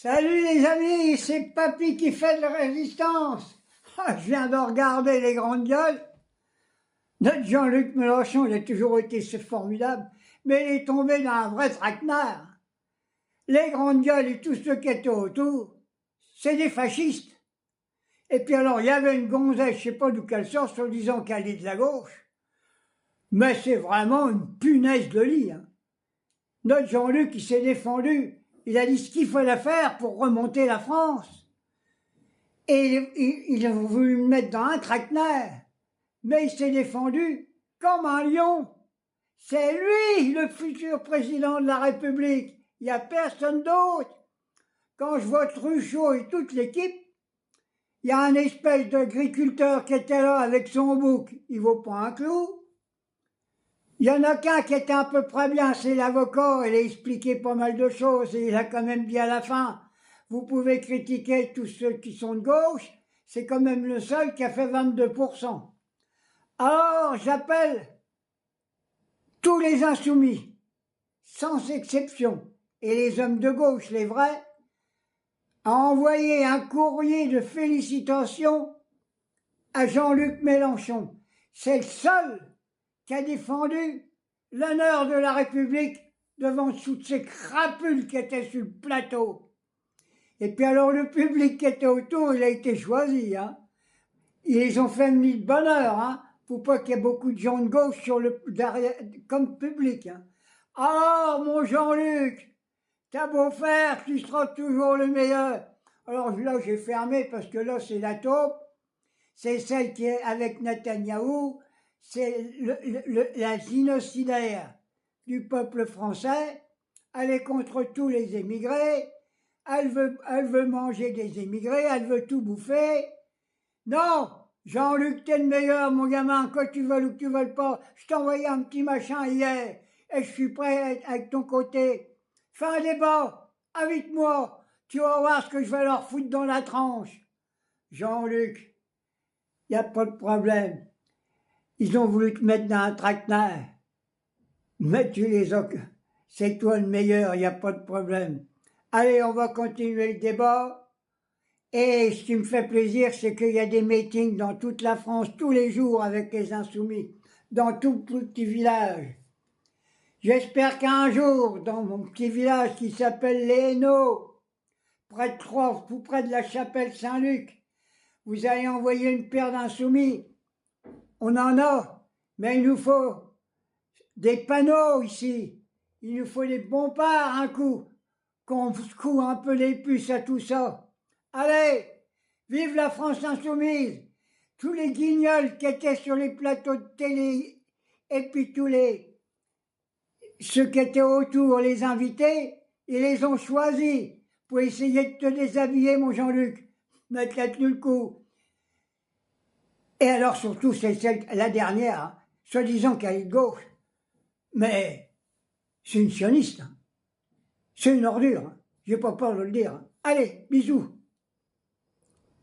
Salut les amis, c'est Papy qui fait de la résistance. Ah, je viens de regarder les grandes gueules. Notre Jean-Luc Mélenchon, il a toujours été formidable, mais il est tombé dans un vrai traquenard. Les grandes gueules et tous ceux qui étaient autour, c'est des fascistes. Et puis alors, il y avait une gonzesse, je sais pas d'où qu'elle sort, soi-disant qu'elle est de la gauche. Mais c'est vraiment une punaise de lit. Notre Jean-Luc, il s'est défendu. Il a dit ce qu'il fallait faire pour remonter la France. Et il a voulu me mettre dans un traquenard. Mais il s'est défendu comme un lion. C'est lui le futur président de la République. Il n'y a personne d'autre. Quand je vois Truchot et toute l'équipe, il y a un espèce d'agriculteur qui était là avec son bouc. Il vaut pas un clou. Il y en a qu'un qui était à peu près bien, c'est l'avocat, il a expliqué pas mal de choses et il a quand même dit à la fin, vous pouvez critiquer tous ceux qui sont de gauche, c'est quand même le seul qui a fait 22%. Alors j'appelle tous les insoumis, sans exception, et les hommes de gauche, les vrais, à envoyer un courrier de félicitations à Jean-Luc Mélenchon. C'est le seul qui a défendu l'honneur de la République devant toutes ces crapules qui étaient sur le plateau. Et puis alors le public qui était autour, il a été choisi. Ils les ont fait venir de bonne heure. Faut pas qu'il y ait beaucoup de gens de gauche sur derrière, comme public. Alors mon Jean-Luc, t'as beau faire, tu seras toujours le meilleur. Alors là j'ai fermé parce que là c'est la taupe. C'est celle qui est avec Netanyahou. C'est la génocidaire du peuple français. Elle est contre tous les émigrés. Elle veut manger des émigrés. Elle veut tout bouffer. Non, Jean-Luc, t'es le meilleur, mon gamin, que tu veuilles ou que tu veuilles pas. Je t'ai envoyé un petit machin hier et je suis prêt à être avec ton côté. Fais un débat, invite-moi. Tu vas voir ce que je vais leur foutre dans la tranche. Jean-Luc, il n'y a pas de problème. Ils ont voulu te mettre dans un traquenard. Mais tu les as... C'est toi le meilleur, il n'y a pas de problème. Allez, on va continuer le débat. Et ce qui me fait plaisir, c'est qu'il y a des meetings dans toute la France, tous les jours, avec les insoumis, dans tout petit village. J'espère qu'un jour, dans mon petit village qui s'appelle Les Hainaut, près de Troyes, tout près de la chapelle Saint-Luc, vous allez envoyer une paire d'insoumis. On en a, mais il nous faut des panneaux ici. Il nous faut des bombards un coup, qu'on secoue un peu les puces à tout ça. Allez, vive la France insoumise. Tous les guignols qui étaient sur les plateaux de télé, et puis ceux qui étaient autour, les invités, ils les ont choisis pour essayer de te déshabiller, mon Jean-Luc, mettre la tenue le coup. Et alors surtout, c'est la dernière, soi-disant qu'elle est de gauche. Mais c'est une sioniste. C'est une ordure. J'ai pas peur de le dire. Allez, bisous.